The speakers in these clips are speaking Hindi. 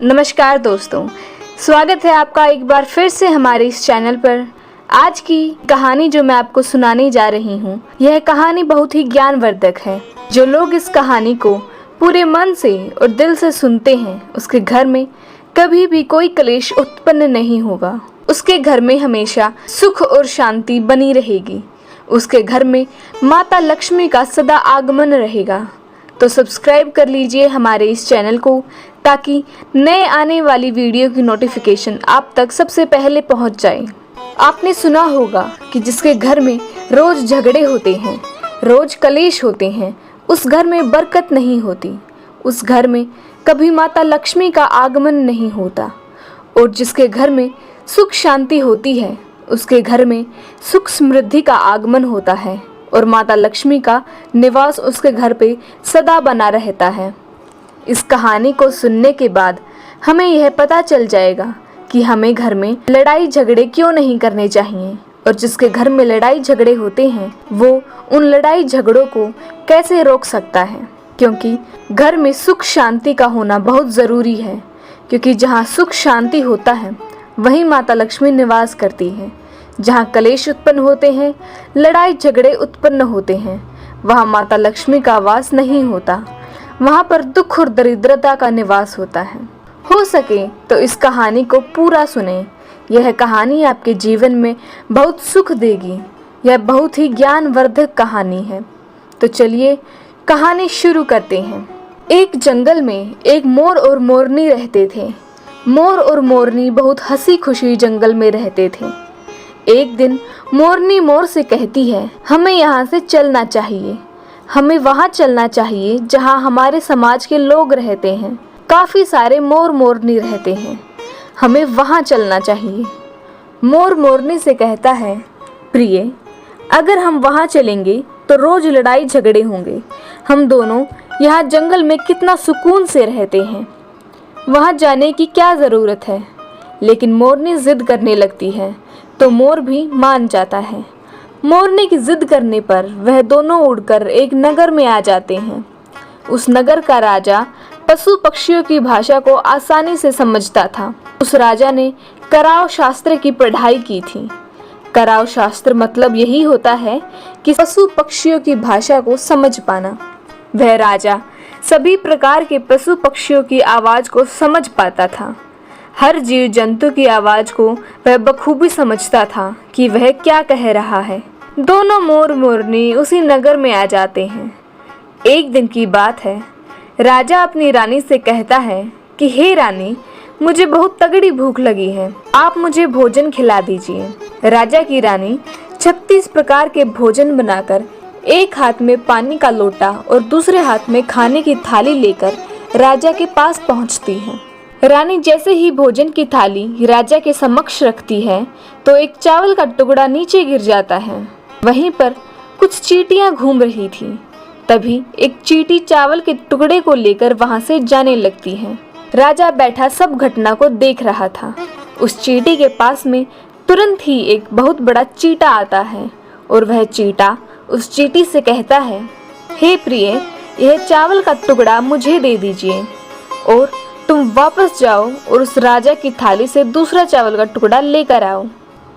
नमस्कार दोस्तों, स्वागत है आपका एक बार फिर से हमारे इस चैनल पर। आज की कहानी जो मैं आपको सुनाने जा रही हूँ, यह कहानी बहुत ही ज्ञानवर्धक है। जो लोग इस कहानी को पूरे मन से और दिल से सुनते हैं, उसके घर में कभी भी कोई क्लेश उत्पन्न नहीं होगा। उसके घर में हमेशा सुख और शांति बनी रहेगी। उसके घर में माता लक्ष्मी का सदा आगमन रहेगा। तो सब्सक्राइब कर लीजिए हमारे इस चैनल को, ताकि नए आने वाली वीडियो की नोटिफिकेशन आप तक सबसे पहले पहुंच जाए। आपने सुना होगा कि जिसके घर में रोज झगड़े होते हैं, रोज कलेश होते हैं, उस घर में बरकत नहीं होती, उस घर में कभी माता लक्ष्मी का आगमन नहीं होता। और जिसके घर में सुख शांति होती है, उसके घर में सुख समृद्धि का आगमन होता है और माता लक्ष्मी का निवास उसके घर पे सदा बना रहता है। इस कहानी को सुनने के बाद हमें यह पता चल जाएगा कि हमें घर में लड़ाई झगड़े क्यों नहीं करने चाहिए, और जिसके घर में लड़ाई झगड़े होते हैं वो उन लड़ाई झगड़ों को कैसे रोक सकता है। क्योंकि घर में सुख शांति का होना बहुत ज़रूरी है, क्योंकि जहाँ सुख शांति होता है वहीं माता लक्ष्मी निवास करती है। जहाँ कलेश उत्पन्न होते हैं, लड़ाई झगड़े उत्पन्न होते हैं, वहाँ माता लक्ष्मी का वास नहीं होता। वहाँ पर दुख और दरिद्रता का निवास होता है। हो सके तो इस कहानी को पूरा सुने। यह कहानी आपके जीवन में बहुत सुख देगी। यह बहुत ही ज्ञानवर्धक कहानी है। तो चलिए कहानी शुरू करते हैं। एक जंगल में एक मोर और मोरनी रहते थे। मोर और मोरनी बहुत हंसी खुशी जंगल में रहते थे। एक दिन मोरनी मोर से कहती है, हमें यहाँ से चलना चाहिए। हमें वहाँ चलना चाहिए जहाँ हमारे समाज के लोग रहते हैं। काफ़ी सारे मोर मोरनी रहते हैं, हमें वहाँ चलना चाहिए। मोर मोरनी से कहता है, प्रिय, अगर हम वहाँ चलेंगे तो रोज़ लड़ाई झगड़े होंगे। हम दोनों यहाँ जंगल में कितना सुकून से रहते हैं, वहाँ जाने की क्या ज़रूरत है। लेकिन मोरनी ज़िद करने लगती है तो मोर भी मान जाता है। मोरनी की जिद करने पर वह दोनों उड़कर एक नगर में आ जाते हैं। उस नगर का राजा पशु पक्षियों की भाषा को आसानी से समझता था। उस राजा ने कराव शास्त्र की पढ़ाई की थी। कराव शास्त्र मतलब यही होता है कि पशु पक्षियों की भाषा को समझ पाना। वह राजा सभी प्रकार के पशु पक्षियों की आवाज़ को समझ पाता था। हर जीव जंतु की आवाज़ को वह बखूबी समझता था कि वह क्या कह रहा है। दोनों मोर मोरनी उसी नगर में आ जाते हैं। एक दिन की बात है। राजा अपनी रानी से कहता है कि हे रानी, मुझे बहुत तगड़ी भूख लगी है, आप मुझे भोजन खिला दीजिए। राजा की रानी 36 प्रकार के भोजन बनाकर एक हाथ में पानी का लोटा और दूसरे हाथ में खाने की थाली लेकर राजा के पास पहुंचती है। रानी जैसे ही भोजन की थाली राजा के समक्ष रखती है तो एक चावल का टुकड़ा नीचे गिर जाता है। वहीं पर कुछ चींटियां घूम रही थी। तभी एक चींटी चावल के टुकड़े को लेकर वहां से जाने लगती है। राजा बैठा सब घटना को देख रहा था। उस चींटी के पास में तुरंत ही एक बहुत बड़ा चींटा आता है और वह चींटा उस चींटी से कहता है, हे प्रिय, यह चावल का टुकड़ा मुझे दे दीजिए और तुम वापस जाओ और उस राजा की थाली से दूसरा चावल का टुकड़ा लेकर आओ।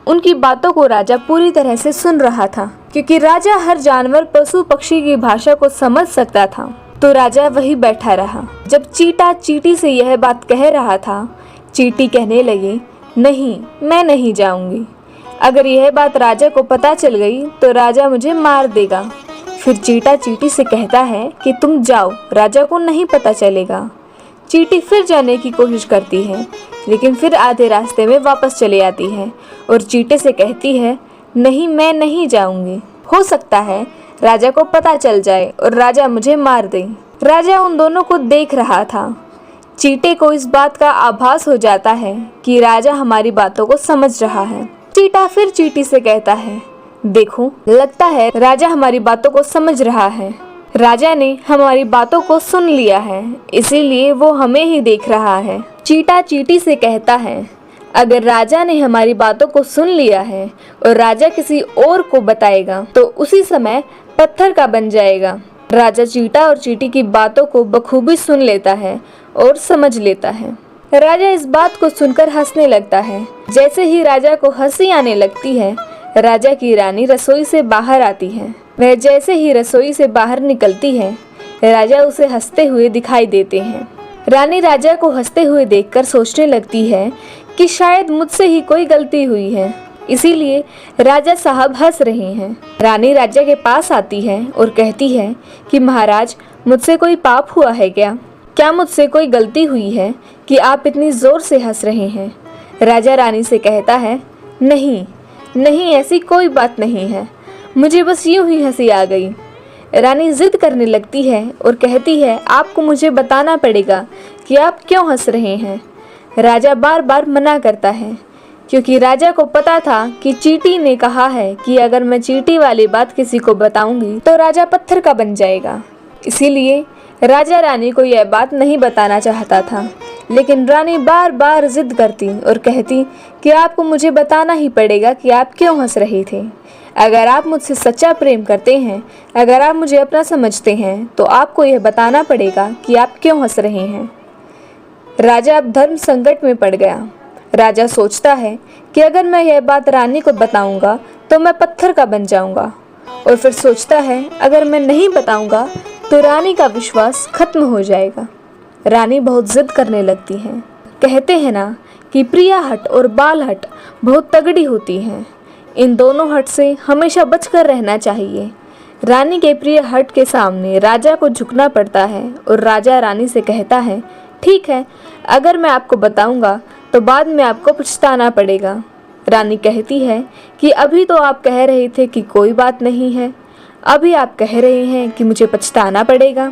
उनकी बातों को राजा पूरी तरह से सुन रहा था, क्योंकि राजा हर जानवर पशु पक्षी की भाषा को समझ सकता था। तो राजा वही बैठा रहा। जब चींटा चींटी से यह बात कह रहा था, चींटी कहने लगी, नहीं, मैं नहीं जाऊंगी। अगर यह बात राजा को पता चल गई तो राजा मुझे मार देगा। फिर चींटा चींटी से कहता है कि तुम जाओ, राजा को नहीं पता चलेगा। चींटी फिर जाने की कोशिश करती है, लेकिन फिर आधे रास्ते में वापस चली आती है और चींटे से कहती है, नहीं, मैं नहीं जाऊंगी। हो सकता है राजा को पता चल जाए और राजा मुझे मार दे। राजा उन दोनों को देख रहा था। चींटे को इस बात का आभास हो जाता है कि राजा हमारी बातों को समझ रहा है। चींटा फिर चींटी से कहता है, देखो, लगता है राजा हमारी बातों को समझ रहा है। राजा ने हमारी बातों को सुन लिया है, इसीलिए वो हमें ही देख रहा है। चींटा चींटी से कहता है, अगर राजा ने हमारी बातों को सुन लिया है और राजा किसी और को बताएगा तो उसी समय पत्थर का बन जाएगा। राजा चींटा और चींटी की बातों को बखूबी सुन लेता है और समझ लेता है। राजा इस बात को सुनकर हंसने लगता है। जैसे ही राजा को हंसी आने लगती है, राजा की रानी रसोई से बाहर आती है। वह जैसे ही रसोई से बाहर निकलती है, राजा उसे हंसते हुए दिखाई देते हैं। रानी राजा को हंसते हुए देखकर सोचने लगती है कि शायद मुझसे ही कोई गलती हुई है, इसीलिए राजा साहब हंस रहे हैं। रानी राजा के पास आती है और कहती है कि महाराज, मुझसे कोई पाप हुआ है क्या? क्या मुझसे कोई गलती हुई है कि आप इतनी जोर से हंस रहे हैं? राजा रानी से कहता है, नहीं नहीं, ऐसी कोई बात नहीं है, मुझे बस यूं ही हंसी आ गई। रानी जिद करने लगती है और कहती है, आपको मुझे बताना पड़ेगा कि आप क्यों हंस रहे हैं। राजा बार बार मना करता है, क्योंकि राजा को पता था कि चींटी ने कहा है कि अगर मैं चींटी वाली बात किसी को बताऊंगी तो राजा पत्थर का बन जाएगा। इसीलिए राजा रानी को यह बात नहीं बताना चाहता था, लेकिन रानी बार बार जिद करती और कहती कि आपको मुझे बताना ही पड़ेगा कि आप क्यों हंस रहे थे। अगर आप मुझसे सच्चा प्रेम करते हैं, अगर आप मुझे अपना समझते हैं, तो आपको यह बताना पड़ेगा कि आप क्यों हंस रहे हैं। राजा अब धर्म संकट में पड़ गया। राजा सोचता है कि अगर मैं यह बात रानी को बताऊंगा तो मैं पत्थर का बन जाऊंगा, और फिर सोचता है अगर मैं नहीं बताऊंगा तो रानी का विश्वास खत्म हो जाएगा। रानी बहुत जिद करने लगती है। कहते हैं ना कि प्रिया हट और बाल हट बहुत तगड़ी होती हैं। इन दोनों हट से हमेशा बचकर रहना चाहिए। रानी के प्रिय हट के सामने राजा को झुकना पड़ता है और राजा रानी से कहता है, ठीक है, अगर मैं आपको बताऊंगा तो बाद में आपको पछताना पड़ेगा। रानी कहती है कि अभी तो आप कह रहे थे कि कोई बात नहीं है, अभी आप कह रहे हैं कि मुझे पछताना पड़ेगा।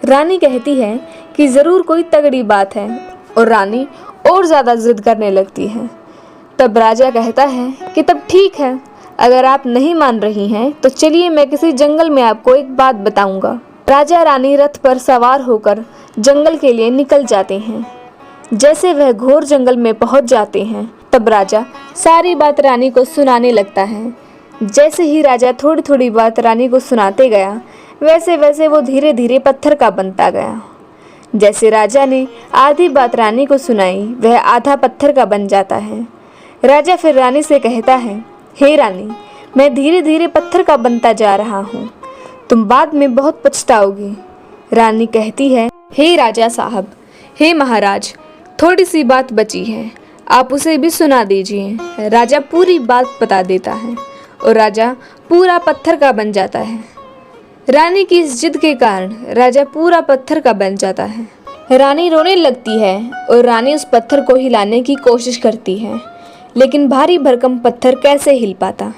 रानी कहती है कि ज़रूर कोई तगड़ी बात है, और रानी और ज़्यादा जिद करने लगती है। तब राजा कहता है कि तब ठीक है, अगर आप नहीं मान रही हैं तो चलिए मैं किसी जंगल में आपको एक बात बताऊंगा। राजा रानी रथ पर सवार होकर जंगल के लिए निकल जाते हैं। जैसे वह घोर जंगल में पहुंच जाते हैं, तब राजा सारी बात रानी को सुनाने लगता है। जैसे ही राजा थोड़ी थोड़ी बात रानी को सुनाते गया, वैसे वैसे वो धीरे धीरे पत्थर का बनता गया। जैसे राजा ने आधी बात रानी को सुनाई, वह आधा पत्थर का बन जाता है। राजा फिर रानी से कहता है, हे रानी, मैं धीरे धीरे पत्थर का बनता जा रहा हूँ, तुम बाद में बहुत पछताओगी। रानी कहती है, हे राजा साहब, हे महाराज, थोड़ी सी बात बची है, आप उसे भी सुना दीजिए। राजा पूरी बात बता देता है और राजा पूरा पत्थर का बन जाता है। रानी की इस जिद के कारण राजा पूरा पत्थर का बन जाता है। रानी रोने लगती है और रानी उस पत्थर को हिलाने की कोशिश करती है, लेकिन भारी भरकम पत्थर कैसे हिल पाता,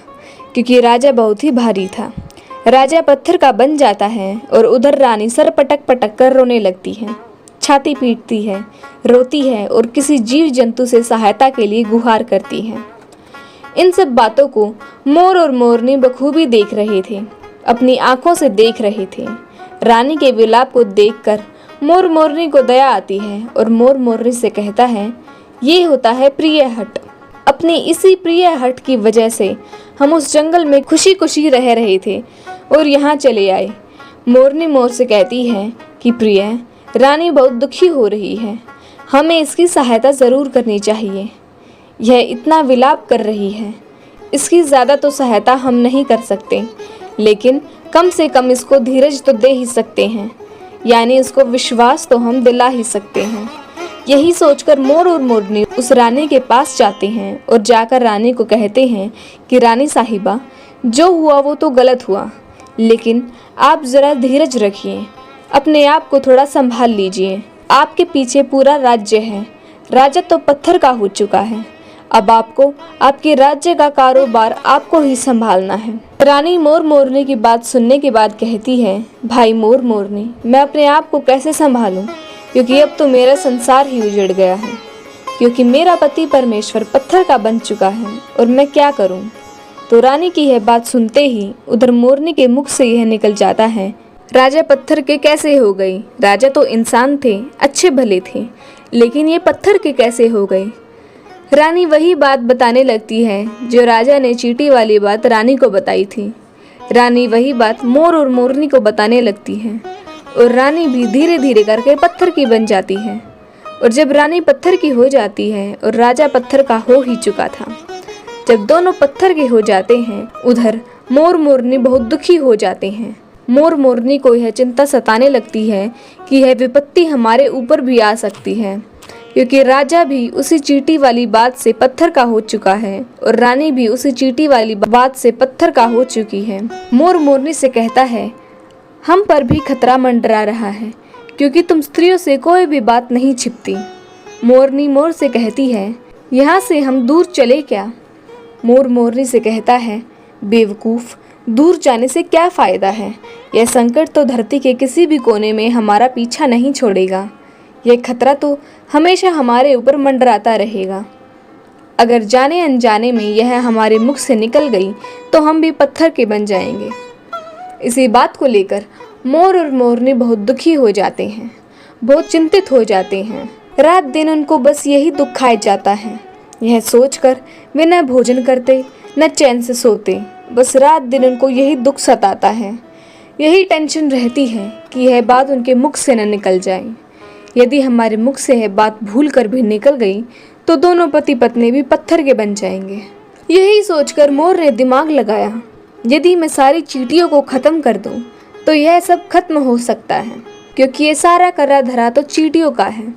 क्योंकि राजा बहुत ही भारी था। राजा पत्थर का बन जाता है और उधर रानी सर पटक पटक कर रोने लगती है, छाती पीटती है, रोती है और किसी जीव जंतु से सहायता के लिए गुहार करती है। इन सब बातों को मोर और मोरनी बखूबी देख रहे थे, अपनी आंखों से देख रहे थे। रानी के विलाप को देखकर मोर मोरनी को दया आती है और मोर मोरनी से कहता है, ये होता है प्रिय हट। अपनी इसी प्रिय हट की वजह से हम उस जंगल में खुशी खुशी रह रहे थे और यहाँ चले आए। मोरनी मोर से कहती है कि प्रिय, रानी बहुत दुखी हो रही है, हमें इसकी सहायता ज़रूर करनी चाहिए। यह इतना विलाप कर रही है, इसकी ज़्यादा तो सहायता हम नहीं कर सकते, लेकिन कम से कम इसको धीरज तो दे ही सकते हैं, यानी इसको विश्वास तो हम दिला ही सकते हैं। यही सोचकर मोर और मोरनी उस रानी के पास जाते हैं और जाकर रानी को कहते हैं कि रानी साहिबा, जो हुआ वो तो गलत हुआ, लेकिन आप ज़रा धीरज रखिए, अपने आप को थोड़ा संभाल लीजिए। आपके पीछे पूरा राज्य है, राजा तो पत्थर का हो चुका है, अब आपको आपके राज्य का कारोबार आपको ही संभालना है। रानी मोर मोरनी की बात सुनने के बाद कहती है, भाई मोर मोरनी, मैं अपने आप को कैसे संभालूं, क्योंकि अब तो मेरा संसार ही उजड़ गया है, क्योंकि मेरा पति परमेश्वर पत्थर का बन चुका है और मैं क्या करूं। तो रानी की यह बात सुनते ही उधर मोरनी के मुख से यह निकल जाता है, राजा पत्थर के कैसे हो गई? राजा तो इंसान थे, अच्छे भले थे, लेकिन ये पत्थर के कैसे हो गए? रानी वही बात बताने लगती है जो राजा ने चींटी वाली बात रानी को बताई थी। रानी वही बात मोर और मोरनी को बताने लगती है और रानी भी धीरे धीरे करके पत्थर की बन जाती है। और जब रानी पत्थर की हो जाती है और राजा पत्थर का हो ही चुका था। जब दोनों पत्थर के हो जाते हैं, उधर मोर मोरनी बहुत दुखी हो जाते हैं। मोर मोरनी को यह चिंता सताने लगती है कि यह विपत्ति हमारे ऊपर भी आ सकती है, क्योंकि राजा भी उसी चींटी वाली बात से पत्थर का हो चुका है और रानी भी उसी चींटी वाली बात से पत्थर का हो चुकी है। मोर मोरनी से कहता है, हम पर भी खतरा मंडरा रहा है, क्योंकि तुम स्त्रियों से कोई भी बात नहीं छिपती। मोरनी मोर से कहती है, यहाँ से हम दूर चले क्या? मोर मोरनी से कहता है, बेवकूफ़, दूर जाने से क्या फ़ायदा है? यह संकट तो धरती के किसी भी कोने में हमारा पीछा नहीं छोड़ेगा। यह खतरा तो हमेशा हमारे ऊपर मंडराता रहेगा। अगर जाने अनजाने में यह हमारे मुख से निकल गई तो हम भी पत्थर के बन जाएंगे। इसी बात को लेकर मोर और मोरनी बहुत दुखी हो जाते हैं, बहुत चिंतित हो जाते हैं। रात दिन उनको बस यही दुख खाए जाता है। यह सोचकर वे न भोजन करते न चैन से सोते, बस रात दिन उनको यही दुख सताता है। यही टेंशन रहती है कि यह बात उनके मुख से न निकल जाए। यदि हमारे मुख से यह बात भूल कर भी निकल गई तो दोनों पति पत्नी भी पत्थर के बन जाएंगे। यही सोचकर मोर ने दिमाग लगाया, यदि मैं सारी चींटियों को ख़त्म कर दूं तो यह सब खत्म हो सकता है, क्योंकि ये सारा करा धरा तो चींटियों का है।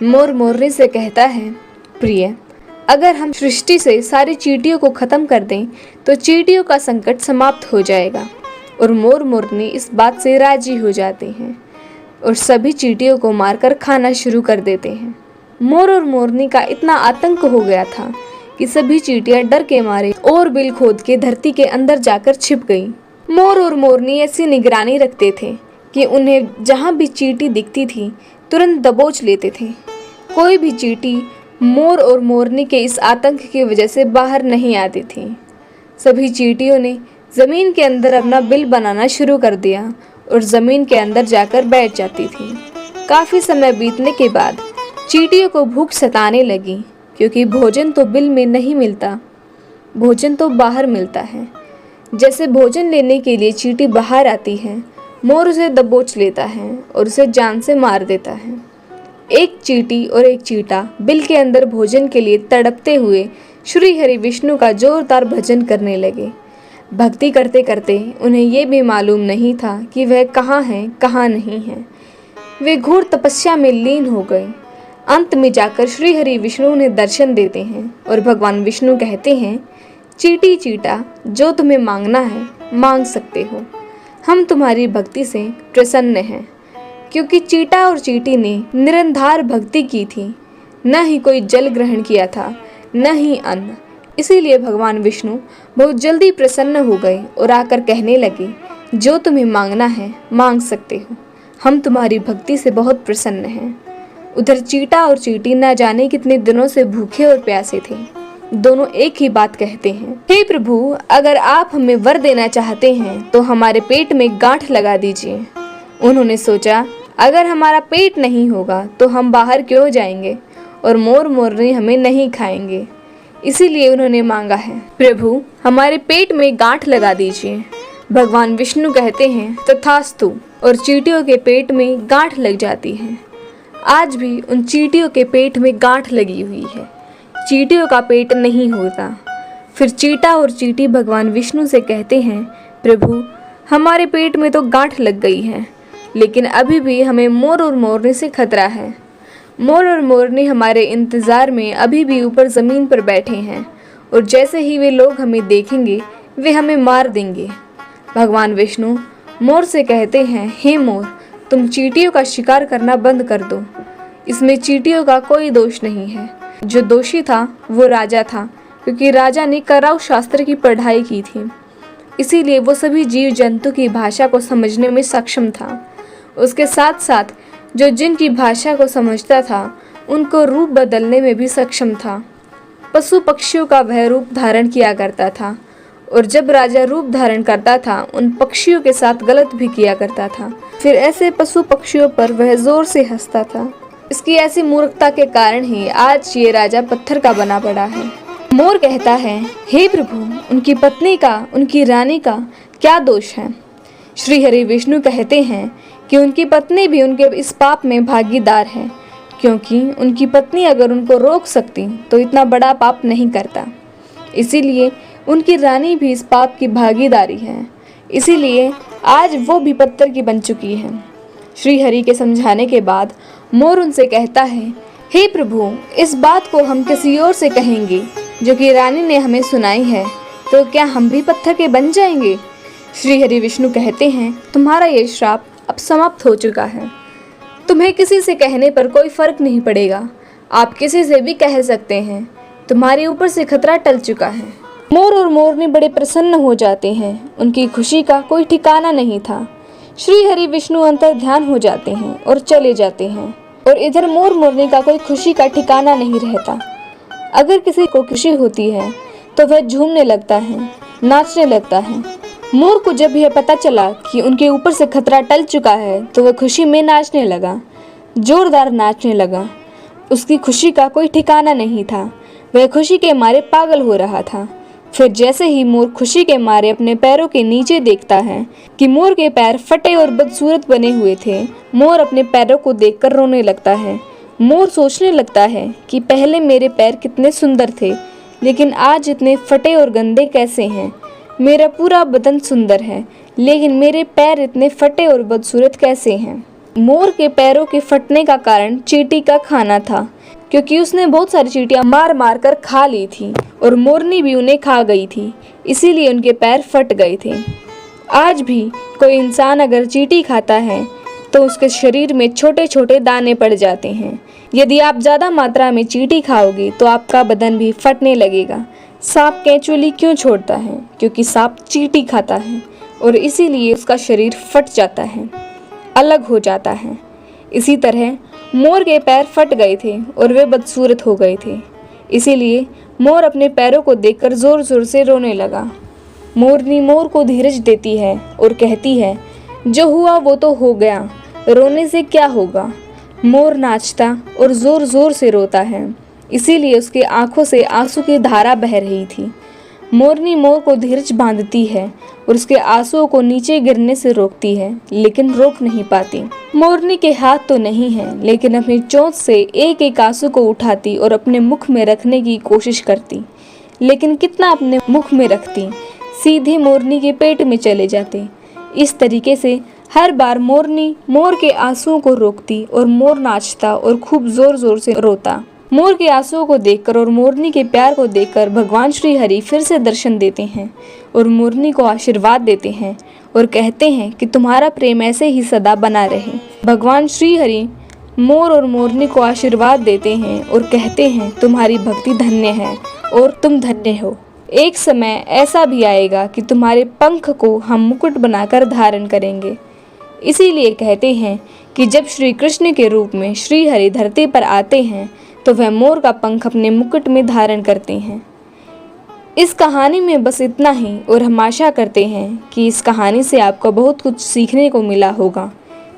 मोर मोरनी से कहता है, प्रिय, अगर हम सृष्टि से सारी चींटियों को ख़त्म कर दें तो चींटियों का संकट समाप्त हो जाएगा। और मोर मोरनी इस बात से राजी हो जाते हैं और सभी चींटियों को मारकर खाना शुरू कर देते हैं। मोर और मोरनी का इतना आतंक हो गया था कि सभी चींटियां डर के मारे और बिल खोद के धरती के अंदर जाकर छिप गईं। मोर और मोरनी ऐसी निगरानी रखते थे कि उन्हें जहाँ भी चींटी दिखती थी तुरंत दबोच लेते थे। कोई भी चींटी मोर और मोरनी के इस आतंक की वजह से बाहर नहीं आती थी। सभी चींटियों ने ज़मीन के अंदर अपना बिल बनाना शुरू कर दिया और ज़मीन के अंदर जाकर बैठ जाती थी। काफ़ी समय बीतने के बाद चींटियों को भूख सताने लगी, क्योंकि भोजन तो बिल में नहीं मिलता, भोजन तो बाहर मिलता है। जैसे भोजन लेने के लिए चींटी बाहर आती है, मोर उसे दबोच लेता है और उसे जान से मार देता है। एक चींटी और एक चींटा बिल के अंदर भोजन के लिए तड़पते हुए श्री हरि विष्णु का जोरदार भजन करने लगे। भक्ति करते करते उन्हें ये भी मालूम नहीं था कि वह कहाँ हैं कहाँ नहीं हैं। वे घोर तपस्या में लीन हो गए। अंत में जाकर श्री हरि विष्णु उन्हें दर्शन देते हैं और भगवान विष्णु कहते हैं, चींटी चींटा, जो तुम्हें मांगना है मांग सकते हो। हम तुम्हारी भक्ति से प्रसन्न हैं, क्योंकि चींटा और चींटी ने निरंधार भक्ति की थी, न ही कोई जल ग्रहण किया था न ही अन्न। इसीलिए भगवान विष्णु बहुत जल्दी प्रसन्न हो गए और आकर कहने लगे, जो तुम्हें मांगना है मांग सकते हो, हम तुम्हारी भक्ति से बहुत प्रसन्न हैं। उधर चींटा और चींटी न जाने कितने दिनों से भूखे और प्यासे थे। दोनों एक ही बात कहते हैं, हे प्रभु, अगर आप हमें वर देना चाहते हैं तो हमारे पेट में गांठ लगा दीजिए। उन्होंने सोचा, अगर हमारा पेट नहीं होगा तो हम बाहर क्यों जाएंगे और मोर मोरनी हमें नहीं खाएंगे। इसीलिए उन्होंने मांगा है, प्रभु हमारे पेट में गांठ लगा दीजिए। भगवान विष्णु कहते हैं, तथास्तु, और चींटियों के पेट में गांठ लग जाती है। आज भी उन चींटियों के पेट में गांठ लगी हुई है, चींटियों का पेट नहीं होता। फिर चींटा और चींटी भगवान विष्णु से कहते हैं, प्रभु हमारे पेट में तो गांठ लग गई है, लेकिन अभी भी हमें मोर और मोरनी से खतरा है। मोर और मोरनी हमारे इंतज़ार में अभी भी ऊपर ज़मीन पर बैठे हैं और जैसे ही वे लोग हमें देखेंगे वे हमें मार देंगे। भगवान विष्णु मोर से कहते हैं, हे मोर, तुम चींटियों का शिकार करना बंद कर दो। इसमें चींटियों का कोई दोष नहीं है। जो दोषी था वो राजा था, क्योंकि राजा ने कराउ शास्त्र की पढ़ाई की थी, इसीलिए वो सभी जीव जंतु की भाषा को समझने में सक्षम था। उसके साथ साथ जो जिनकी भाषा को समझता था उनको रूप बदलने में भी सक्षम था। पशु पक्षियों का वह रूप धारण किया करता था और जब राजा रूप धारण करता था उन पक्षियों के साथ गलत भी किया करता था। फिर ऐसे पशु पक्षियों पर वह जोर से हंसता था। इसकी ऐसी मूर्खता के कारण ही आज ये राजा पत्थर का बना पड़ा है। मोर कहता है, हे प्रभु, उनकी पत्नी का, उनकी रानी का क्या दोष है? श्री हरि विष्णु कहते हैं कि उनकी पत्नी भी उनके इस पाप में भागीदार है, क्योंकि उनकी पत्नी अगर उनको रोक सकती तो इतना बड़ा पाप नहीं करता। इसीलिए उनकी रानी भी इस पाप की भागीदारी है, इसीलिए आज वो भी पत्थर की बन चुकी है। श्री हरि के समझाने के बाद मोर उनसे कहता है, हे प्रभु, इस बात को हम किसी और से कहेंगे जो कि रानी ने हमें सुनाई है, तो क्या हम भी पत्थर के बन जाएंगे? श्री हरि विष्णु कहते हैं, तुम्हारा ये श्राप अब समाप्त हो चुका है। तुम्हें किसी से कहने पर कोई फर्क नहीं पड़ेगा, आप किसी से भी कह सकते हैं, तुम्हारे ऊपर से खतरा टल चुका है। मोर और मोरनी बड़े प्रसन्न हो जाते हैं, उनकी खुशी का कोई ठिकाना नहीं था। श्री हरि विष्णु अंतर ध्यान हो जाते हैं और चले जाते हैं, और इधर मोर मोरनी का कोई खुशी का ठिकाना नहीं रहता। अगर किसी को खुशी होती है तो वह झूमने लगता है, नाचने लगता है। मोर को जब यह पता चला कि उनके ऊपर से खतरा टल चुका है तो वह खुशी में नाचने लगा, जोरदार नाचने लगा। उसकी खुशी का कोई ठिकाना नहीं था, वह खुशी के मारे पागल हो रहा था। फिर जैसे ही मोर खुशी के मारे अपने पैरों के नीचे देखता है कि मोर के पैर फटे और बदसूरत बने हुए थे, मोर अपने पैरों को देखकर रोने लगता है। मोर सोचने लगता है कि पहले मेरे पैर कितने सुंदर थे, लेकिन आज इतने फटे और गंदे कैसे हैं। मेरा पूरा बदन सुंदर है, लेकिन मेरे पैर इतने फटे और बदसूरत कैसे हैं। मोर के पैरों के फटने का कारण चींटी का खाना था, क्योंकि उसने बहुत सारी चींटियां मार मार कर खा ली थी और मोरनी भी उन्हें खा गई थी, इसीलिए उनके पैर फट गए थे। आज भी कोई इंसान अगर चींटी खाता है तो उसके शरीर में छोटे छोटे दाने पड़ जाते हैं। यदि आप ज़्यादा मात्रा में चींटी खाओगे तो आपका बदन भी फटने लगेगा। सांप केंचुली क्यों छोड़ता है? क्योंकि सांप चींटी खाता है और इसीलिए उसका शरीर फट जाता है, अलग हो जाता है। इसी तरह मोर के पैर फट गए थे और वे बदसूरत हो गए थे, इसीलिए मोर अपने पैरों को देखकर जोर जोर से रोने लगा। मोरनी मोर को धीरज देती है और कहती है, जो हुआ वो तो हो गया, रोने से क्या होगा। मोर नाचता और जोर जोर से रोता है, इसीलिए उसके आंखों से आंसू की धारा बह रही थी। मोरनी मोर को धीरज बांधती है और उसके आंसुओं को नीचे गिरने से रोकती है, लेकिन रोक नहीं पाती। मोरनी के हाथ तो नहीं है, लेकिन अपनी चोंच से एक एक आंसू को उठाती और अपने मुख में रखने की कोशिश करती, लेकिन कितना अपने मुख में रखती, सीधे मोरनी के पेट में चले जाते। इस तरीके से हर बार मोरनी मोर के आंसुओं को रोकती और मोर नाचता और खूब जोर जोर से रोता। मोर के आंसुओं को देखकर और मोरनी के प्यार को देखकर भगवान श्री हरि फिर से दर्शन देते हैं और मोरनी को आशीर्वाद देते हैं और कहते हैं कि तुम्हारा प्रेम ऐसे ही सदा बना रहे। भगवान श्री हरि मोर और मोरनी को आशीर्वाद देते हैं और कहते हैं, तुम्हारी भक्ति धन्य है और तुम धन्य हो। एक समय ऐसा भी आएगा कि तुम्हारे पंख को हम मुकुट बनाकर धारण करेंगे। इसीलिए कहते हैं कि जब श्री कृष्ण के रूप में श्री हरि धरती पर आते हैं तो वह मोर का पंख अपने मुकुट में धारण करते हैं। इस कहानी में बस इतना ही, और हम आशा करते हैं कि इस कहानी से आपको बहुत कुछ सीखने को मिला होगा।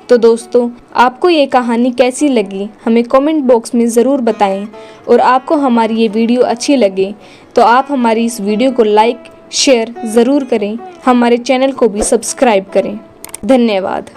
तो दोस्तों, आपको ये कहानी कैसी लगी हमें कमेंट बॉक्स में ज़रूर बताएं, और आपको हमारी ये वीडियो अच्छी लगे तो आप हमारी इस वीडियो को लाइक शेयर ज़रूर करें, हमारे चैनल को भी सब्सक्राइब करें। धन्यवाद।